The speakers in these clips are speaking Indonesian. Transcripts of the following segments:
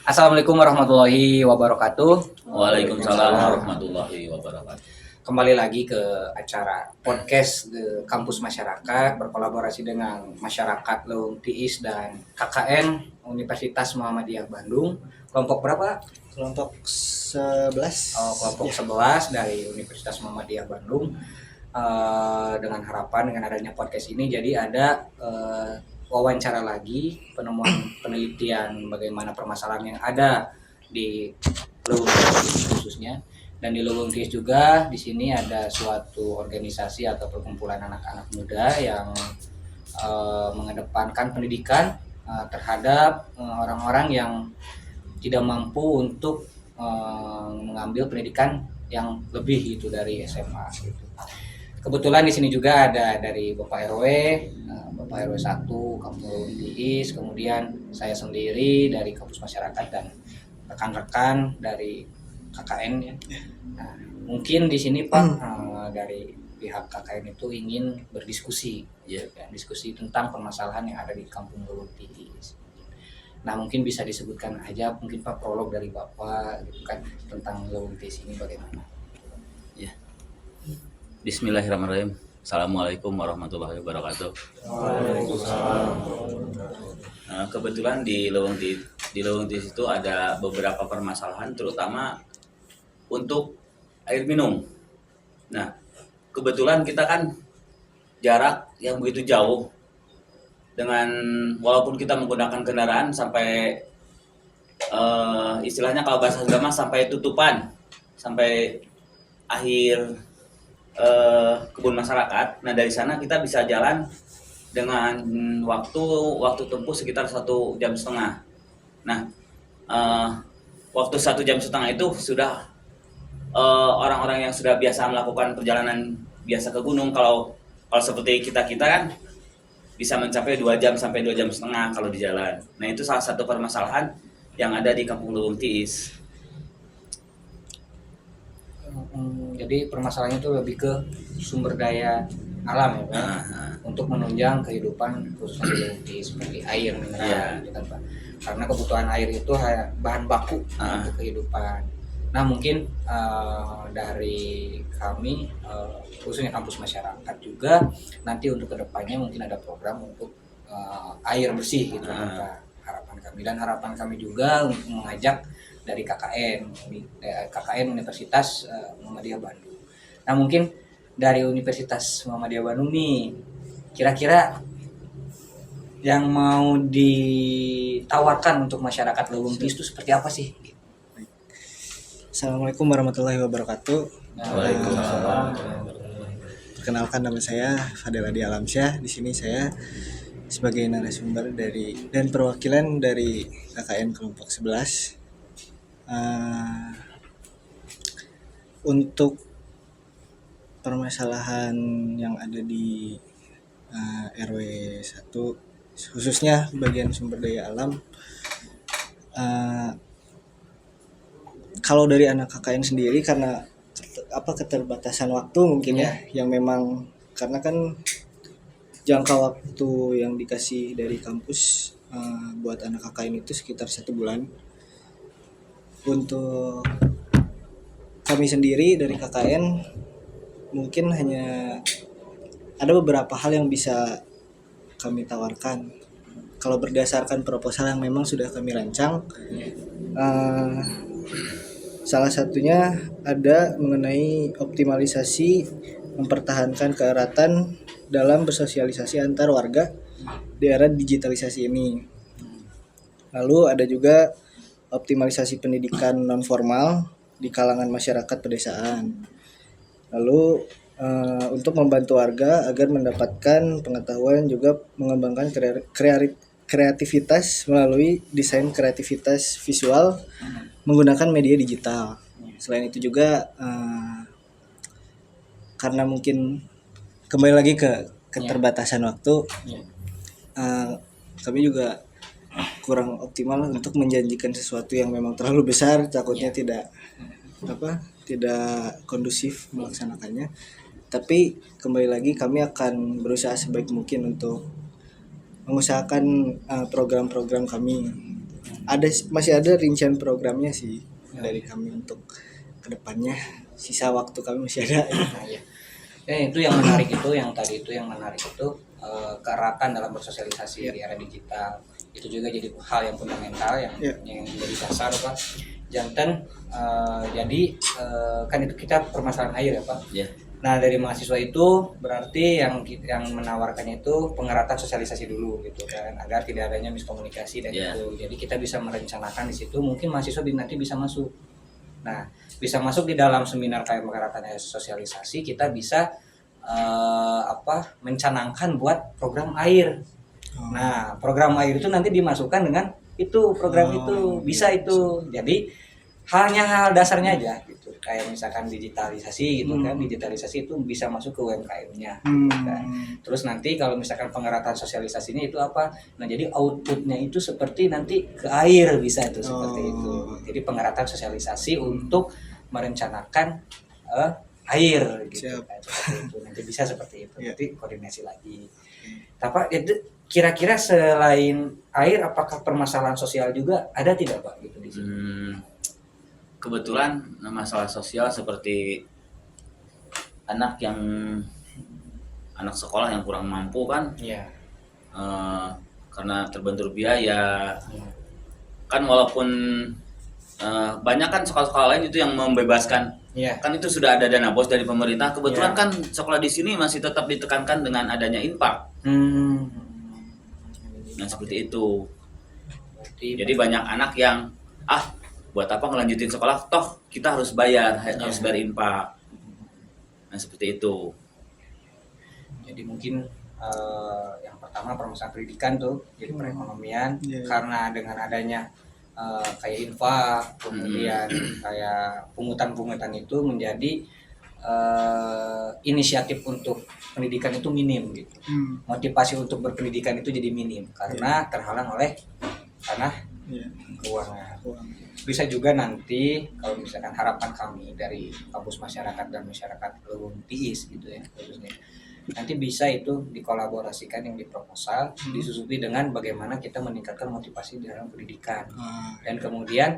Assalamualaikum warahmatullahi wabarakatuh. Waalaikumsalam warahmatullahi wabarakatuh. Kembali lagi ke acara podcast The Kampus Masyarakat berkolaborasi dengan Masyarakat Leuweung Tiis dan KKN Universitas Muhammadiyah Bandung. Kelompok berapa? Kelompok 11. Kelompok 11 dari Universitas Muhammadiyah Bandung. Dengan harapan dengan adanya podcast ini jadi ada wawancara lagi, penemuan penelitian bagaimana permasalahan yang ada di Leuweung Tiis khususnya. Dan di Leuweung Tiis juga di sini ada suatu organisasi atau perkumpulan anak-anak muda yang mengedepankan pendidikan terhadap orang-orang yang tidak mampu untuk mengambil pendidikan yang lebih itu dari SMA gitu. Kebetulan di sini juga ada dari Bapak RW, Bapak RW 1 Kampung Leuweung Tiis, kemudian saya sendiri dari Kampus Masyarakat dan rekan-rekan dari KKN ya. Nah, mungkin di sini Pak dari pihak KKN itu ingin berdiskusi, diskusi tentang permasalahan yang ada di Kampung Leuweung Tiis. Nah, mungkin bisa disebutkan aja mungkin Pak prolog dari Bapak gitu kan tentang Leuweung Tiis ini bagaimana? Ya. Bismillahirrahmanirrahim. Assalamualaikum warahmatullahi wabarakatuh. Waalaikumsalam. Kebetulan di Leuweung Tiis itu ada beberapa permasalahan, terutama untuk air minum. Nah, kebetulan kita kan jarak yang begitu jauh, dengan walaupun kita menggunakan kendaraan sampai istilahnya kalau bahasa agama sampai tutupan, sampai akhir kebun masyarakat. Nah, dari sana kita bisa jalan dengan waktu tempuh sekitar 1,5 jam. Nah, waktu 1,5 jam itu sudah orang-orang yang sudah biasa melakukan perjalanan biasa ke gunung. Kalau seperti kita kan bisa mencapai 2 jam sampai 2,5 jam kalau di jalan. Nah, itu salah satu permasalahan yang ada di Kampung Leuweung Tiis. Jadi permasalahannya itu lebih ke sumber daya alam ya Pak, untuk menunjang kehidupan khususnya di Leuweung Tiis seperti air mineral gitu kan Pak. Karena kebutuhan air itu bahan baku untuk kehidupan. Nah, mungkin dari kami khususnya kampus masyarakat juga nanti untuk kedepannya mungkin ada program untuk air bersih gitu kan Pak. Harapan kami juga untuk mengajak dari KKN Universitas Muhammadiyah Bandung. Nah, mungkin dari Universitas Muhammadiyah Bandung nih kira-kira yang mau ditawarkan untuk masyarakat Leuweung Tiis itu seperti apa sih? Assalamualaikum warahmatullahi wabarakatuh. Waalaikumsalam. Perkenalkan, nama saya Fadel Adi Alamsyah. Di sini saya sebagai narasumber dan perwakilan dari KKN kelompok 11. Untuk permasalahan yang ada di RW 1 khususnya bagian sumber daya alam, kalau dari anak KKN sendiri karena keterbatasan waktu mungkin yang memang karena kan jangka waktu yang dikasih dari kampus buat anak KKN itu sekitar 1 bulan. Untuk kami sendiri dari KKN mungkin hanya ada beberapa hal yang bisa kami tawarkan. Kalau berdasarkan proposal yang memang sudah kami rancang, salah satunya ada mengenai optimalisasi mempertahankan keeratan dalam bersosialisasi antar warga di era digitalisasi ini. Lalu ada juga optimalisasi pendidikan non formal di kalangan masyarakat pedesaan. Lalu untuk membantu warga agar mendapatkan pengetahuan, juga mengembangkan kreativitas melalui desain kreativitas visual menggunakan media digital. Selain itu juga karena mungkin kembali lagi ke keterbatasan waktu, kami juga kurang optimal untuk menjanjikan sesuatu yang memang terlalu besar, takutnya tidak kondusif melaksanakannya. Tapi kembali lagi kami akan berusaha sebaik mungkin untuk mengusahakan program-program kami masih ada rincian programnya sih dari kami untuk kedepannya. Sisa waktu kami masih ada. Nah, ya. Itu yang menarik itu, yang tadi itu yang menarik itu keeratan dalam bersosialisasi di era digital. Itu juga jadi hal yang fundamental yang menjadi dasar Pak. Jantan jadi kan itu kita permasalahan air ya Pak. Ya. Nah dari mahasiswa itu berarti yang menawarkannya itu pengeratan sosialisasi dulu gitu kan agar tidak adanya miskomunikasi dan itu. Jadi kita bisa merencanakan di situ mungkin mahasiswa nanti bisa masuk. Nah bisa masuk di dalam seminar kayak pengeratan sosialisasi kita bisa mencanangkan buat program air. Nah program air itu nanti dimasukkan dengan itu program itu bisa itu. Jadi hal dasarnya aja gitu kayak misalkan digitalisasi gitu kan digitalisasi itu bisa masuk ke UMKM-nya kan. Terus nanti kalau misalkan pengeratan sosialisasinya itu apa, nah jadi outputnya itu seperti nanti ke air bisa itu seperti itu. Jadi pengeratan sosialisasi untuk merencanakan air gitu kan, seperti itu nanti bisa seperti itu nanti koordinasi lagi. Tapi itu kira-kira selain air apakah permasalahan sosial juga ada tidak Pak gitu di sini? Kebetulan masalah sosial seperti anak sekolah yang kurang mampu kan, karena terbentur biaya. Kan walaupun banyak kan sekolah-sekolah lain itu yang membebaskan, kan itu sudah ada dana bos dari pemerintah. Kebetulan kan sekolah di sini masih tetap ditekankan dengan adanya infak. Nah seperti itu. Jadi banyak anak yang buat apa ngelanjutin sekolah, toh kita harus bayar infak. Nah seperti itu. Jadi mungkin yang pertama permasalahan pendidikan tuh jadi perekonomian karena dengan adanya kayak infak kemudian kayak pungutan itu menjadi inisiatif untuk pendidikan itu minim gitu. Motivasi untuk berpendidikan itu jadi minim karena terhalang oleh keuangan. Bisa juga nanti kalau misalkan harapan kami dari kampus masyarakat dan masyarakat Leuweung Tiis gitu ya khususnya, nanti bisa itu dikolaborasikan yang di proposal disusupi dengan bagaimana kita meningkatkan motivasi di dalam pendidikan dan kemudian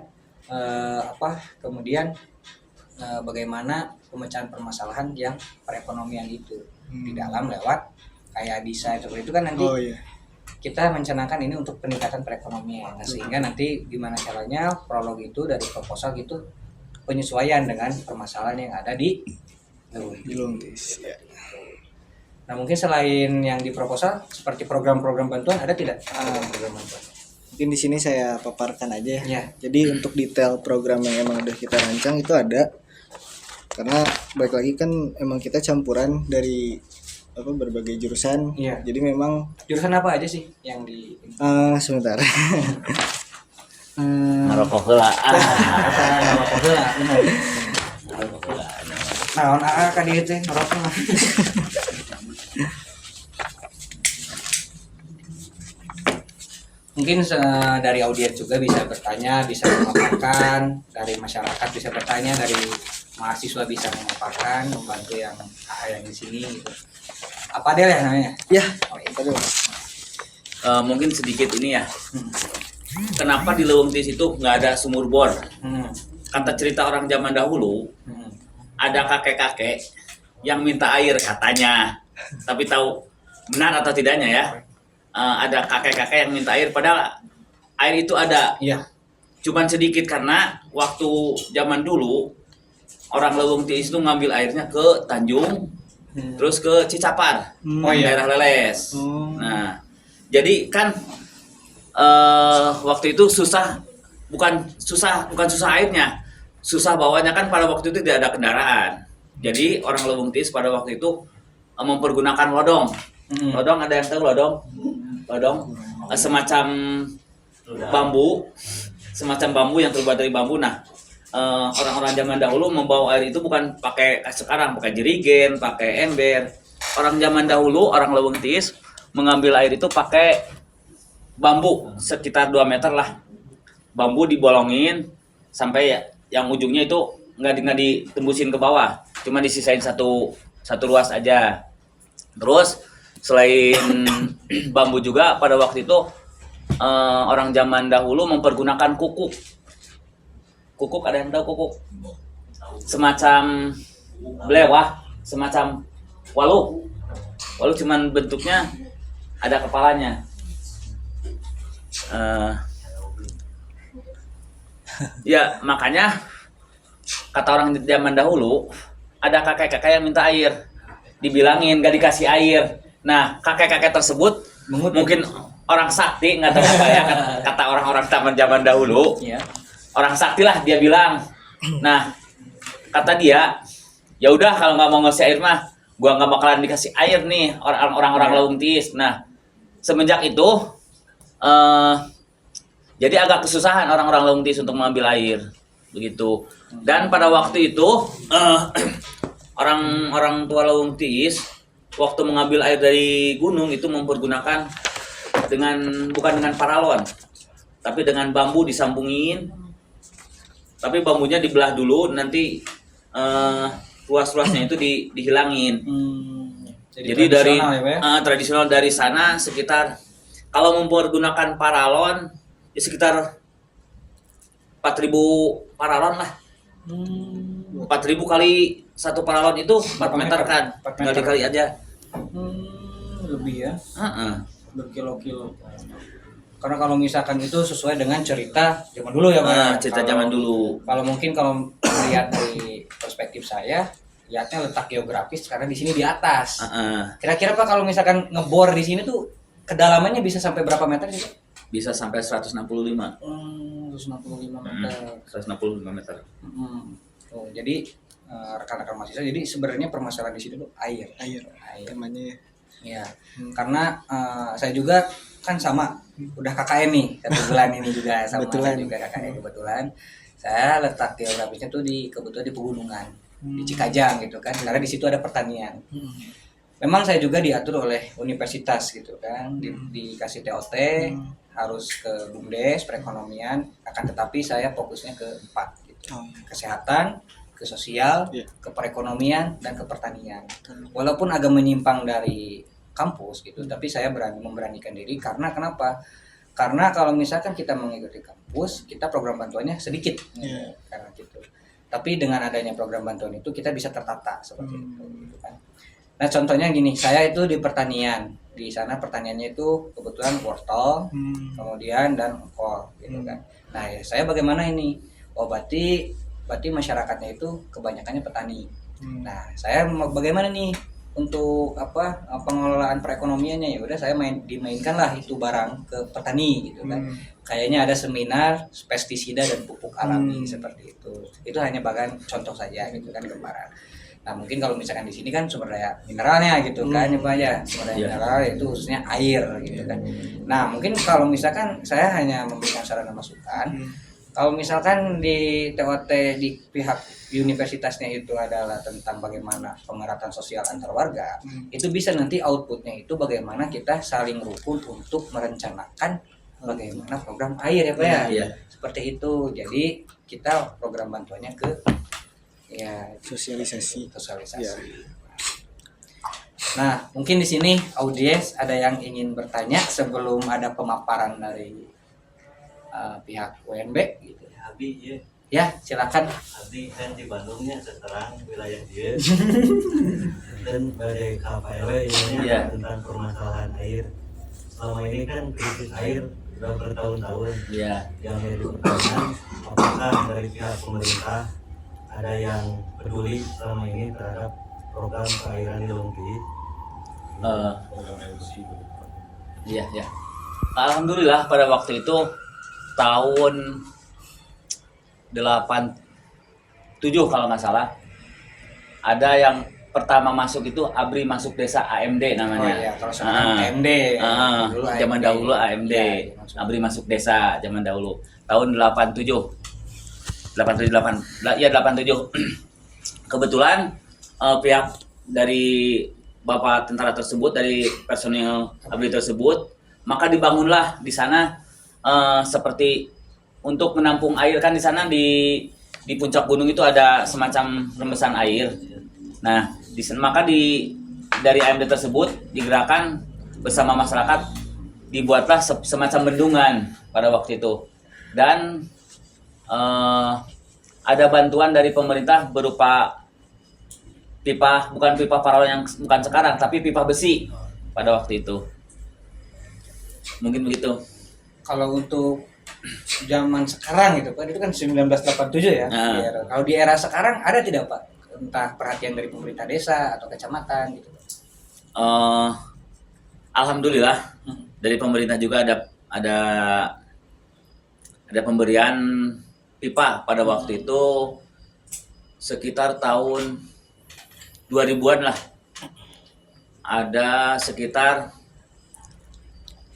bagaimana pemecahan permasalahan yang perekonomian itu di dalam lewat kayak desain seperti itu kan nanti kita mencanangkan ini untuk peningkatan perekonomian. Nah, sehingga nanti gimana caranya prolog itu dari proposal gitu penyesuaian dengan permasalahan yang ada di Leuweung Tiis. Nah mungkin selain yang di proposal seperti program-program bantuan ada tidak? Program bantuan. Mungkin di sini saya paparkan aja ya. Jadi untuk detail program yang emang udah kita rancang itu ada. Karena baik lagi kan emang kita campuran dari berbagai jurusan. Jadi memang jurusan apa aja sih yang di sebentar. Ngarokok heula. Ngarokok heula. Naon ka dieu teh ngarokok. Mungkin dari audiens juga bisa bertanya, bisa memaparkan, dari masyarakat bisa bertanya, dari mahasiswa bisa memaparkan, membantu yang di sini gitu. Apa Del ya namanya? Mungkin sedikit ini ya. Kenapa di Leuweung Tiis itu nggak ada sumur bor? Kata cerita orang zaman dahulu, ada kakek-kakek yang minta air katanya. Tapi tahu benar atau tidaknya ya? Ada kakek-kakek yang minta air, padahal air itu ada. Cuman sedikit karena waktu zaman dulu orang Leuweung Tiis itu ngambil airnya ke Tanjung. Terus ke Cicapar, daerah Leles. Nah, jadi kan waktu itu bukan susah airnya, susah bawanya kan pada waktu itu tidak ada kendaraan. Jadi orang Leuweung Tiis pada waktu itu mempergunakan lodong. Lodong ada yang tahu lodong? Semacam bambu yang terbuat dari bambu. Nah, orang-orang zaman dahulu membawa air itu bukan pakai sekarang, pakai jerigen, pakai ember. Orang zaman dahulu, orang Leuweung Tiis mengambil air itu pakai bambu sekitar 2 meter lah. Bambu dibolongin sampai yang ujungnya itu nggak ditembusin ke bawah, cuma disisain satu ruas aja. Terus selain bambu juga pada waktu itu orang zaman dahulu mempergunakan kukuk. Kukuk, ada yang tahu kukuk? Semacam belewah, semacam waluh. Waluh cuman bentuknya ada kepalanya. Ya makanya kata orang zaman dahulu, ada kakek-kakek yang minta air, dibilangin gak dikasih air. Nah kakek-kakek tersebut mungkin orang sakti, nggak tahu apa ya, kata orang-orang zaman dahulu. Iya. Orang sakti lah dia bilang. Nah kata dia, ya udah kalau nggak mau ngasih air mah gua nggak bakalan dikasih air nih orang-orang Laung Tis. Nah semenjak itu jadi agak kesusahan orang-orang Laung Tis untuk mengambil air begitu. Dan pada waktu itu orang-orang tua Laung Tis waktu mengambil air dari gunung itu mempergunakan bukan dengan paralon, tapi dengan bambu disambungin. Tapi bambunya dibelah dulu, nanti ruas-ruasnya itu dihilangin. Jadi dari tradisional dari sana sekitar, kalau mempergunakan paralon ya sekitar 4.000 paralon lah. 4.000 kali satu paralon itu 4 meter kan, tinggal dikali aja. Lebih ya. Berkilo-kilo. Karena kalau misalkan itu sesuai dengan cerita zaman dulu ya Pak. Cerita zaman dulu. Kalau mungkin kalau melihat dari perspektif saya, lihatnya letak geografis karena di sini di atas. Kira-kira Pak kalau misalkan ngebor di sini tuh kedalamannya bisa sampai berapa meter sih Pak? Bisa sampai 165. 165 meter. 165 meter. Oh, jadi rekan-rekan mahasiswa, jadi sebenarnya permasalahan di sini tuh air. Temanya Ya, karena saya juga kan sama, udah KKN nih, 1 bulan ini juga sama saya juga KKN kebetulan. Saya letak geografisnya tuh kebetulan di pegunungan, di Cikajang gitu kan, karena di situ ada pertanian. Memang saya juga diatur oleh universitas gitu kan, dikasih TOT, harus ke BUMDes, perekonomian, akan tetapi saya fokusnya ke 4 gitu. Kesehatan, ke sosial, ke perekonomian, dan ke pertanian. Walaupun agak menyimpang dari kampus gitu, tapi saya memberanikan diri karena kenapa? Karena kalau misalkan kita mengikuti kampus, kita program bantuannya sedikit, karena gitu. Tapi dengan adanya program bantuan itu kita bisa tertata seperti itu, gitu kan. Nah contohnya gini, saya itu di pertanian, di sana pertaniannya itu kebetulan wortel, kemudian dan engkol, gitu kan. Nah ya, saya bagaimana ini? Oh berarti masyarakatnya itu kebanyakannya petani. Nah saya bagaimana nih? Untuk pengelolaan perekonomiannya, ya udah saya dimainkan lah itu barang ke petani gitu kan. Kayaknya ada seminar pestisida dan pupuk alami seperti itu. Itu hanya bagian contoh saja gitu kan, gambaran. Nah mungkin kalau misalkan di sini kan sumber daya mineralnya gitu kan, apa aja sumber daya mineral itu khususnya air gitu kan. Nah mungkin kalau misalkan saya hanya memberikan saran dan masukan, kalau misalkan di TOT di pihak universitasnya itu adalah tentang bagaimana pengeratan sosial antar warga, itu bisa nanti outputnya itu bagaimana kita saling rukun untuk merencanakan bagaimana program air ya Pak ya. Seperti itu. Jadi kita program bantuannya ke sosialisasi. Nah, mungkin di sini audiens ada yang ingin bertanya sebelum ada pemaparan dari pihak UNB gitu. Abi ya. Ya, silakan. Abi kan di Bandungnya seterang wilayah dia. Dan badai KPLW ini tentang permasalahan air. Selama ini kan krisis air sudah bertahun-tahun. Yang menjadi pertanyaan, apakah dari pihak pemerintah ada yang peduli selama ini terhadap program perairan di Laung Tis? Alhamdulillah pada waktu itu tahun 87 kalau nggak salah, ada yang pertama masuk itu ABRI masuk desa AMD namanya. Oh iya, kalau sekarang AMD. Zaman dahulu AMD. ABRI masuk desa zaman dahulu. Tahun 87. 87. Kebetulan pihak dari Bapak tentara tersebut, dari personil ABRI tersebut, maka dibangunlah di sana seperti untuk menampung air. Kan di sana di puncak gunung itu ada semacam rembesan air. Nah, dari AMD tersebut digerakkan bersama masyarakat dibuatlah semacam bendungan pada waktu itu, dan ada bantuan dari pemerintah berupa pipa, bukan pipa paralon yang bukan sekarang, tapi pipa besi pada waktu itu. Mungkin begitu. Kalau untuk zaman sekarang gitu Pak, itu kan 1987 ya. Kalau di era sekarang ada tidak Pak, entah perhatian dari pemerintah desa atau kecamatan gitu? Alhamdulillah dari pemerintah juga ada pemberian pipa pada waktu itu sekitar tahun 2000-an lah. Ada sekitar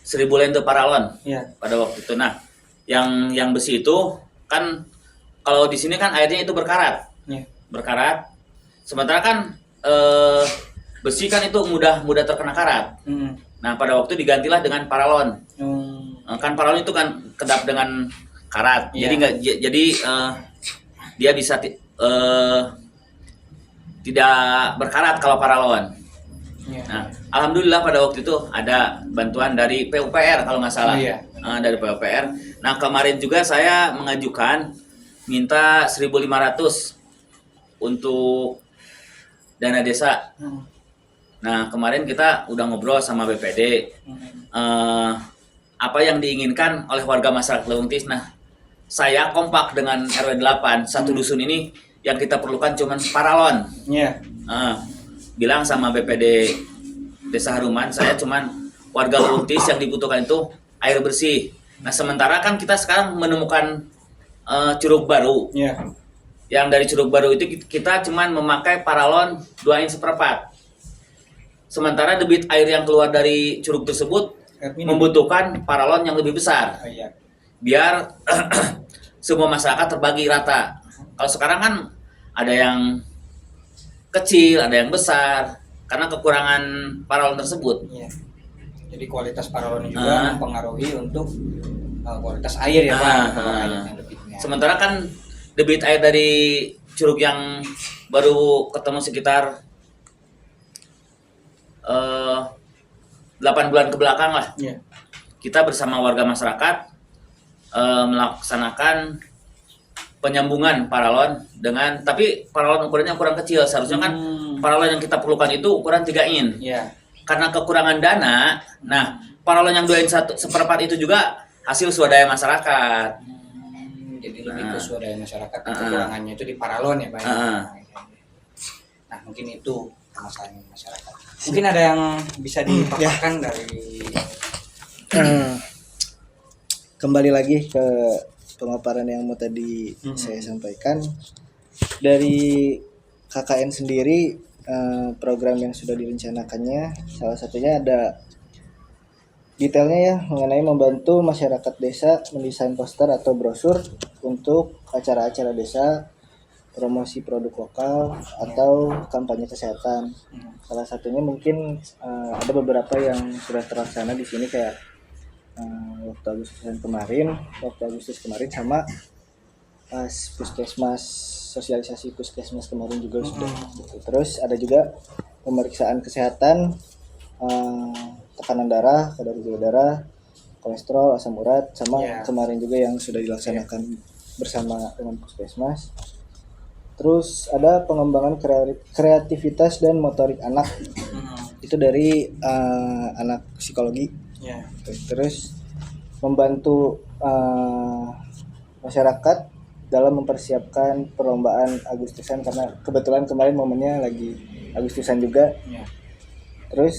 1000 lente paralon pada waktu itu. Nah, yang besi itu kan kalau di sini kan airnya itu berkarat. Berkarat. Sementara kan besi kan itu mudah terkena karat. Nah, pada waktu digantilah dengan paralon. Kan paralon itu kan kedap dengan karat. Jadi dia bisa tidak berkarat kalau paralon. Nah, alhamdulillah pada waktu itu ada bantuan dari PUPR kalau nggak salah. Dari PUPR. Nah, kemarin juga saya mengajukan minta 1.500 untuk dana desa. Nah, kemarin kita udah ngobrol sama BPD. Apa yang diinginkan oleh warga masyarakat Leungtis. Nah, saya kompak dengan RW 8, satu dusun ini yang kita perlukan cuma paralon. Bilang sama BPD Desa Haruman, saya cuman warga Leungtis yang dibutuhkan itu air bersih. Nah, sementara kan kita sekarang menemukan curug baru. Yang dari curug baru itu kita cuman memakai paralon 2,1/4. Sementara debit air yang keluar dari curug tersebut membutuhkan paralon yang lebih besar. Biar semua masyarakat terbagi rata. Kalau sekarang kan ada yang kecil, ada yang besar, karena kekurangan paralon tersebut. Jadi kualitas paralon juga mempengaruhi untuk kualitas air ya Pak. Sementara kan debit air dari curug yang baru ketemu sekitar 8 bulan ke belakang lah. Kita bersama warga masyarakat melaksanakan penyambungan paralon dengan, tapi paralon ukurannya kurang kecil. Seharusnya kan paralon yang kita perlukan itu ukuran 3 in. Karena kekurangan dana, nah paralon yang 2,1/4 itu juga hasil swadaya masyarakat. Jadi lebih ke swadaya masyarakat, kekurangannya itu di paralon ya Pak. Nah, mungkin itu masalahnya masyarakat. Mungkin ada yang bisa dipaparkan dari kembali lagi ke pemaparan yang mau tadi saya sampaikan. Dari KKN sendiri, program yang sudah direncanakannya salah satunya ada detailnya ya, mengenai membantu masyarakat desa mendesain poster atau brosur untuk acara-acara desa, promosi produk lokal atau kampanye kesehatan. Salah satunya mungkin ada beberapa yang sudah terlaksana di sini, kayak waktu Agustus kemarin sama puskesmas, sosialisasi puskesmas kemarin juga sudah. Terus ada juga pemeriksaan kesehatan, tekanan darah, kadar gula darah, kolesterol, asam urat, sama kemarin juga yang sudah dilaksanakan bersama dengan puskesmas. Terus ada pengembangan kreativitas dan motorik anak, itu dari anak psikologi. Terus membantu masyarakat dalam mempersiapkan perlombaan Agustusan, karena kebetulan kemarin momennya lagi Agustusan juga. Terus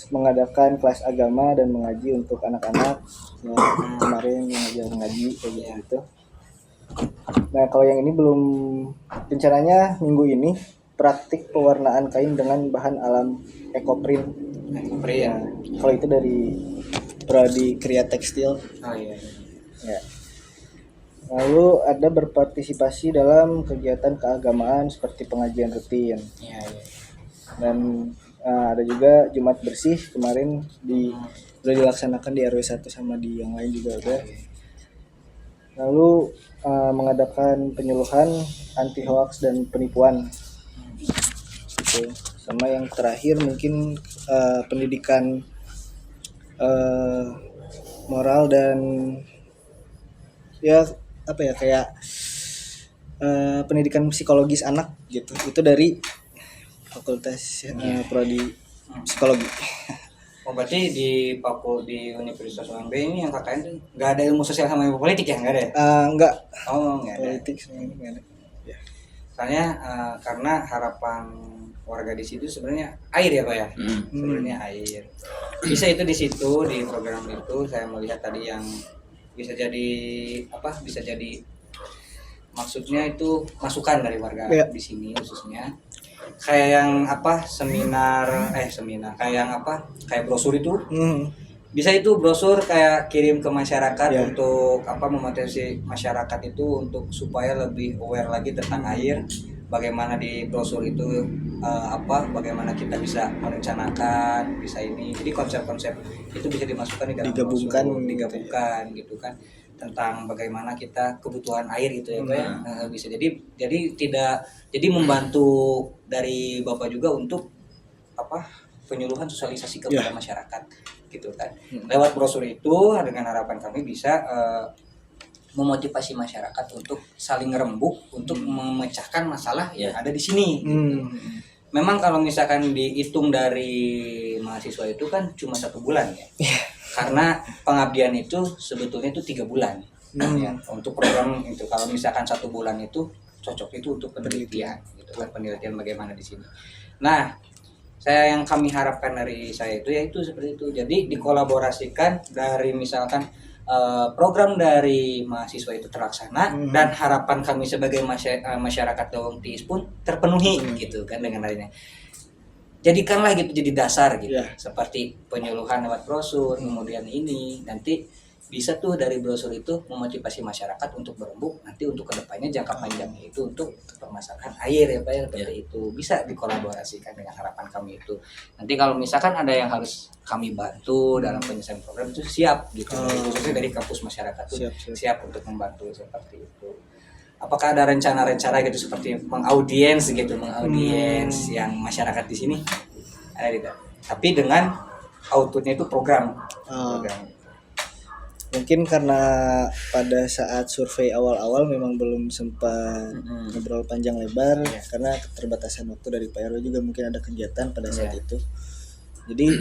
mengadakan kelas agama dan mengaji untuk anak-anak yang kemarin mengajar mengaji kayak gitu. Nah, kalau yang ini belum, rencananya minggu ini praktik pewarnaan kain dengan bahan alam ekoprint. Kalau itu dari prodi Kriya Tekstil. Ya. Lalu ada berpartisipasi dalam kegiatan keagamaan seperti pengajian rutin. Dan ada juga Jumat bersih kemarin sudah dilaksanakan di RW 1 sama di yang lain juga ada. Lalu mengadakan penyuluhan anti hoax dan penipuan. Gitu. Sama yang terakhir mungkin pendidikan moral dan ya apa ya kayak pendidikan psikologis anak gitu. Itu dari fakultas prodi psikologi. Oh berarti di Universitas UMB ini yang KKN tuh nggak ada ilmu sosial sama ilmu politik ya, nggak ada ya? Enggak, Oh nggak ada. politik sebenarnya nggak ada. Ya. Soalnya karena harapan warga di situ sebenarnya air ya Pak ya, sebenarnya air. Bisa itu di situ di program itu saya melihat tadi yang bisa jadi apa? Bisa jadi maksudnya itu masukan dari warga Ya. di sini khususnya. Kayak yang apa seminar kayak yang apa kayak brosur itu bisa itu brosur kayak kirim ke masyarakat Ya. untuk apa memotivasi masyarakat itu untuk supaya lebih aware lagi tentang air, bagaimana di brosur itu bagaimana kita bisa merencanakan bisa ini, jadi konsep-konsep itu bisa dimasukkan di dalam Digabungkan brosur, gitu. digabungkan gitu kan tentang bagaimana kita kebutuhan air gitu ya Pak ya. Bisa jadi membantu dari Bapak juga untuk apa penyuluhan sosialisasi kepada masyarakat gitu kan. Lewat brosur itu dengan harapan kami bisa memotivasi masyarakat untuk saling rembuk untuk memecahkan masalah yang ada di sini. Memang kalau misalkan dihitung dari mahasiswa itu kan cuma 1 bulan ya. Karena pengabdian itu sebetulnya itu 3 bulan. Ya, untuk program itu kalau misalkan 1 bulan itu cocok itu untuk penelitian gitu kan, penelitian bagaimana di sini. Nah, yang kami harapkan dari saya itu yaitu seperti itu. Jadi dikolaborasikan dari misalkan program dari mahasiswa itu terlaksana dan harapan kami sebagai masyarakat Dawang Tiis pun terpenuhi gitu kan dengan adanya. Jadikanlah gitu jadi dasar gitu. Seperti penyuluhan lewat brosur, kemudian ini nanti bisa tuh dari brosur itu memotivasi masyarakat untuk berembuk nanti untuk kedepannya jangka panjangnya itu untuk permasalahan air ya Pak ya, seperti itu bisa dikolaborasikan dengan harapan kami itu. Nanti kalau misalkan ada yang harus kami bantu dalam penyelesaian program itu siap gitu, khususnya dari kampus masyarakat tuh siap untuk membantu seperti itu. Apakah ada rencana-rencana gitu seperti mengaudiens yang masyarakat di sini ada tidak? Tapi dengan outputnya itu program. Mungkin karena pada saat survei awal-awal memang belum sempat ngobrol panjang lebar karena keterbatasan waktu dari Pak RW juga mungkin ada kegiatan pada saat itu. Jadi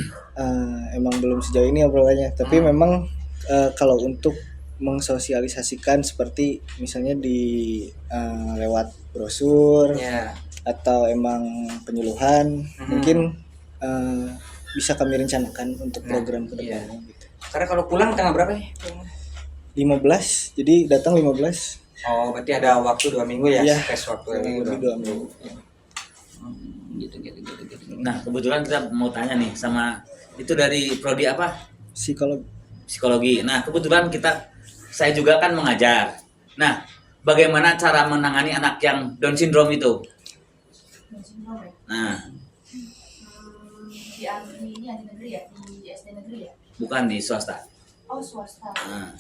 emang belum sejauh ini obrolannya. Tapi memang kalau untuk mengsosialisasikan seperti misalnya di lewat brosur atau emang penyuluhan mungkin bisa kami rencanakan untuk program kedepannya gitu. Karena kalau pulang tanggal berapa nih? 15, jadi datang 15. Oh, berarti ada waktu 2 minggu ya? Space waktu 2 minggu. Gitu. Nah, kebetulan kita mau tanya nih sama itu dari prodi apa? Psikologi. Nah, kebetulan saya juga kan mengajar. Nah, bagaimana cara menangani anak yang Down syndrome itu? Down syndrome ya? Nah, di negeri ya? Di SD negeri ya? bukan di swasta. Oh, swasta.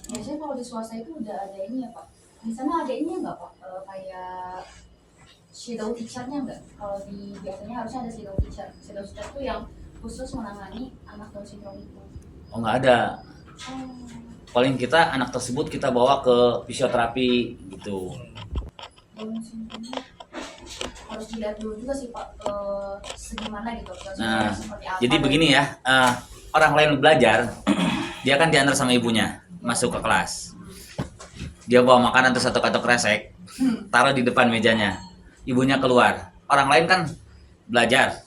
Biasanya kalau di swasta itu udah ada ini ya Pak? Di sana ada ini nggak Pak? Kayak shadow teacher-nya nggak? Kalau biasanya harusnya ada shadow teacher. Shadow teacher itu yang khusus menangani anak Down syndrome itu. Oh, nggak ada. Paling kita anak tersebut kita bawa ke fisioterapi gitu. Down syndrome harus dilihat dulu juga sih Pak, segimana gitu. Nah, seperti apa, jadi begini ya, orang lain belajar, dia kan diantar sama ibunya masuk ke kelas. Dia bawa makanan terus satu katok kresek, taruh di depan mejanya. Ibunya keluar. Orang lain kan belajar,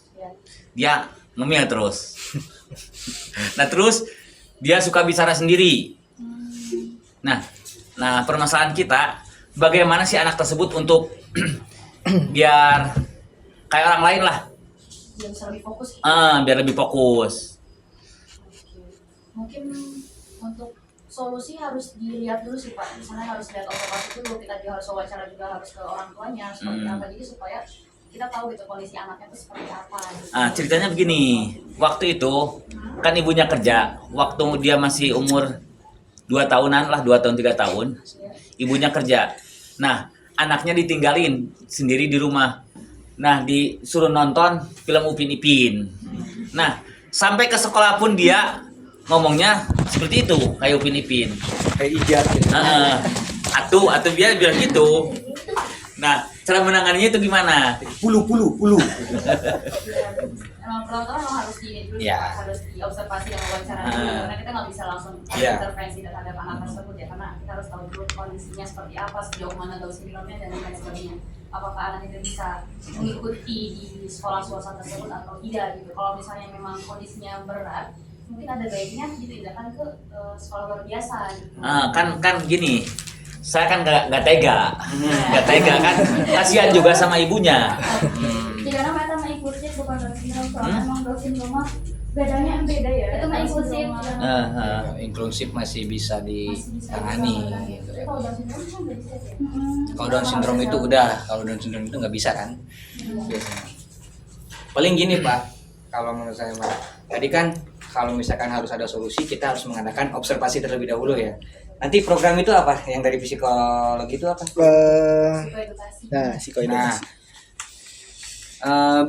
dia ngemil terus. Nah terus dia suka bicara sendiri. Nah permasalahan kita, bagaimana sih anak tersebut untuk biar kayak orang lain lah. Biar bisa lebih fokus. Biar lebih fokus. Mungkin untuk solusi harus dilihat dulu sih Pak. Misalnya harus lihat observasi dulu, kita harus wawancara juga harus ke orang tuanya seperti apa, jadi supaya kita tahu gitu kondisi anaknya itu seperti apa gitu. Ceritanya begini, waktu itu kan ibunya kerja, waktu dia masih umur 2 tahunan lah, 2 tahun 3 tahun, ibunya kerja. Nah, anaknya ditinggalin sendiri di rumah. Nah, disuruh nonton film Upin Ipin. Nah, sampai ke sekolah pun dia ngomongnya seperti itu kayak Upin Ipin. Kayak ijat gitu. Atuh biar bilang gitu. Nah, cara menanganinya itu gimana? Pulu. Emang penonton emang harus di dulu, Ya. harus diobservasi yang wawancara dulu, karena kita nggak bisa langsung Ya. intervensi terhadap anak tersebut ya, karena kita harus tahu dulu kondisinya seperti apa, sejauh mana Down syndrome-nya dan lain sebagainya. Apakah anak itu bisa mengikuti di sekolah swasta tersebut atau tidak gitu. Kalau misalnya memang kondisinya berat, mungkin ada baiknya dipindahkan ke sekolah luar biasa gitu. Kan gini. Saya kan nggak tega kan. Kasihan juga sama ibunya. Jadi karena mereka mah inklusif bukan Down syndrome, soalnya emang Down syndrome mah bedanya yang beda ya. Itu mah inklusif. Inklusif masih bisa ditangani gitu Tapi kan. kalau Down syndrome kan nggak bisa ya. Kalau Down syndrome itu udah, kalau Down syndrome itu nggak bisa kan biasanya. Paling gini Pak, kalau menurut saya Pak, tadi kan kalau misalkan harus ada solusi, kita harus mengadakan observasi terlebih dahulu ya. Nanti program itu apa? Yang dari psikologi itu apa? Psikoedukasi. Nah, Nah, psikoedukasi.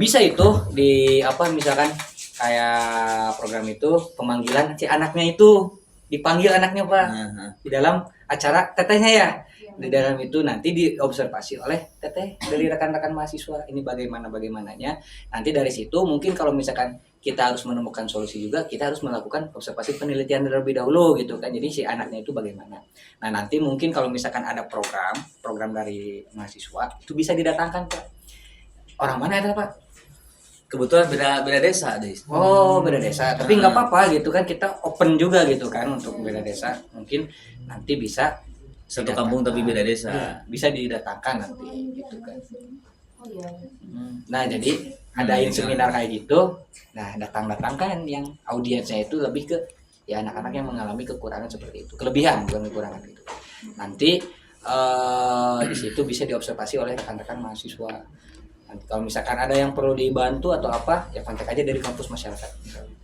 bisa itu di apa misalkan kayak program itu pemanggilan si anaknya itu dipanggil anaknya Pak di dalam acara tetehnya ya. Di dalam itu nanti diobservasi oleh teteh dari rekan-rekan mahasiswa ini bagaimananya. Nanti dari situ mungkin kalau misalkan kita harus menemukan solusi juga, kita harus melakukan observasi penelitian terlebih dahulu gitu kan. Jadi si anaknya itu bagaimana. Nah nanti mungkin kalau misalkan ada program dari mahasiswa itu bisa didatangkan Pak. Orang mana itu Pak? Kebetulan beda desa deh. Oh beda desa, tapi nggak apa-apa gitu kan, kita open juga gitu kan untuk beda desa. Mungkin nanti bisa Satu kampung tapi beda desa. bisa didatangkan nanti gitu kan. Oh iya. Nah jadi adain seminar kayak gitu, nah datang kan yang audiensnya itu lebih ke ya anak-anak yang mengalami kekurangan seperti itu, kelebihan bukan kekurangan gitu. Nanti di situ bisa diobservasi oleh rekan-rekan mahasiswa. Nanti kalau misalkan ada yang perlu dibantu atau apa, ya kontak aja dari kampus masyarakat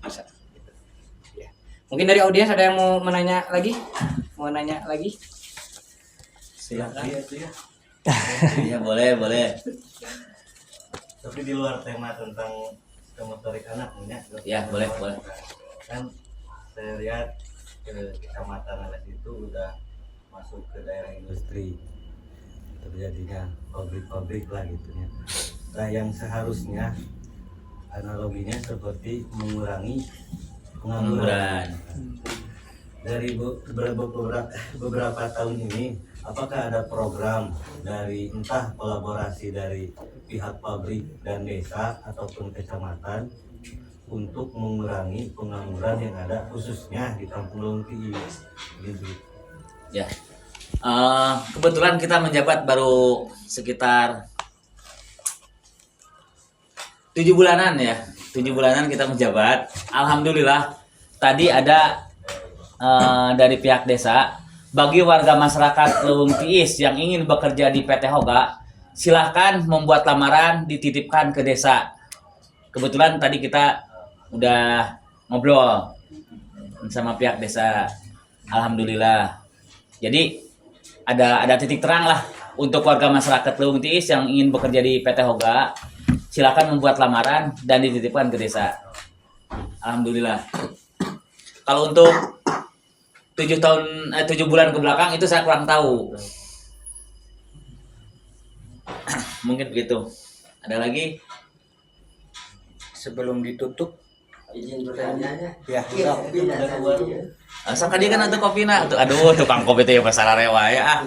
bisa. Gitu. Ya. Mungkin dari audiens ada yang mau menanya lagi? Mau nanya lagi? Silakan. Iya boleh. Tapi di luar tema tentang motorik anak ya. Ya, boleh. Kan saya lihat kecamatan Alas itu udah masuk ke daerah industri, terjadinya pabrik-pabrik lah gitu ya. Nah yang seharusnya analoginya seperti mengurangi pengangguran. Dari beberapa tahun ini, apakah ada program dari entah kolaborasi dari pihak pabrik dan desa ataupun kecamatan untuk mengurangi pengangguran yang ada khususnya di Kampung Lungti gitu. Ya. Kebetulan kita menjabat baru sekitar 7 bulanan ya. 7 bulanan kita menjabat. Alhamdulillah tadi ada dari pihak desa, bagi warga masyarakat Leuweung Tiis yang ingin bekerja di PT Hoga, silahkan membuat lamaran dititipkan ke desa. Kebetulan tadi kita udah ngobrol sama pihak desa. Alhamdulillah. Jadi ada titik terang lah untuk warga masyarakat Leuweung Tiis yang ingin bekerja di PT Hoga, silakan membuat lamaran dan dititipkan ke desa. Alhamdulillah. Kalau untuk 7 bulan ke belakang itu saya kurang tahu. Mungkin begitu. Ada lagi? Sebelum ditutup, Izin bertanya ya Asal tadi kan ada kopi nak. Aduh, tukang kopi itu ya pasar rewa ya.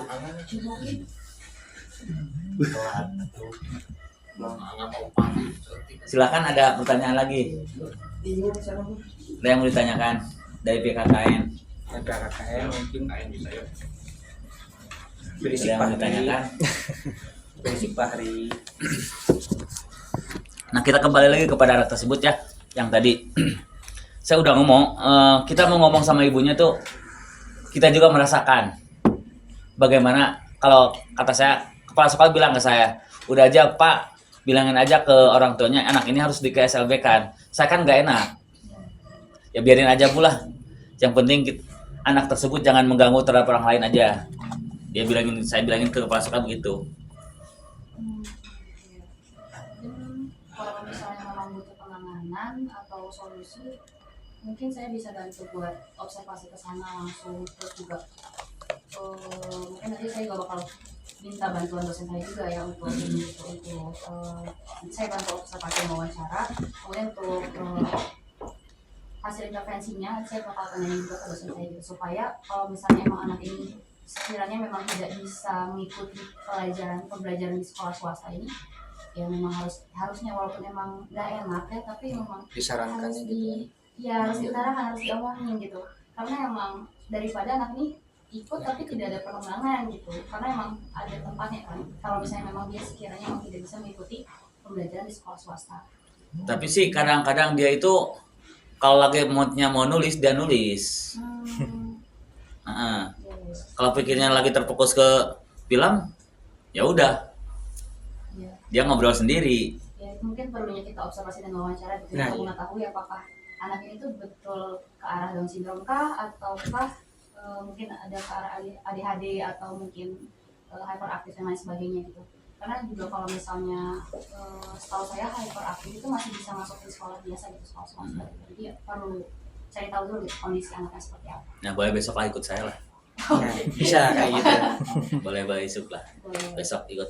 Silakan ada pertanyaan lagi. Ada yang mau ditanyakan dari pihak KKN? KKN mungkin Ada berisik yang mau Pak ditanyakan? berisik Pak Hari. Nah, kita kembali lagi kepada anak tersebut ya, yang tadi saya udah ngomong, kita mau ngomong sama ibunya tuh, kita juga merasakan bagaimana kalau kata saya, kepala sekolah bilang ke saya, udah aja Pak, bilangin aja ke orang tuanya, anak ini harus di KSLB kan, saya kan nggak enak, ya biarin aja pula, yang penting anak tersebut jangan mengganggu terhadap orang lain aja, saya bilangin ke kepala sekolah begitu. Kalau misalnya memang butuh penanganan atau solusi, mungkin saya bisa bantu buat observasi ke sana langsung, terus juga mungkin nanti saya juga bakal minta bantuan dosen saya juga ya untuk ini gitu, untuk saya bantu observasi wawancara, kemudian untuk hasil intervensinya saya bakal tanyain juga ke dosen saya gitu, supaya kalau misalnya emang anak ini sekiranya memang tidak bisa mengikuti pembelajaran di sekolah swasta ini, ya memang harusnya walaupun emang nggak enak ya, tapi memang Disarankan harus gitu. ya harus diutarakan, harus diomongin gitu, karena emang daripada anak ini ikut tapi tidak ada pengembangan gitu, karena emang ada tempatnya kan kalau misalnya memang dia sekiranya memang tidak bisa mengikuti pembelajaran di sekolah swasta. Tapi sih kadang-kadang dia itu kalau lagi moodnya mau nulis dia nulis. Ya, Kalau pikirnya lagi terfokus ke film, ya udah ya, dia ngobrol sendiri. ya, mungkin perlunya kita observasi dan wawancara gitu Nah, untuk iya. mengetahui apakah anak ini tuh betul ke arah Down syndrome kah, ataukah mungkin ada ke arah ADHD atau mungkin hyperaktif dan lain sebagainya gitu. Karena juga kalau misalnya setahu saya hyperaktif itu masih bisa masuk di sekolah biasa gitu, sekolah swasta. Jadi ya, perlu cari tahu dulu gitu, kondisi anaknya seperti apa. Nah boleh besok lah ikut saya lah. Nah, bisa kayak gitu. Boleh besok lah. Boleh. Besok ikut.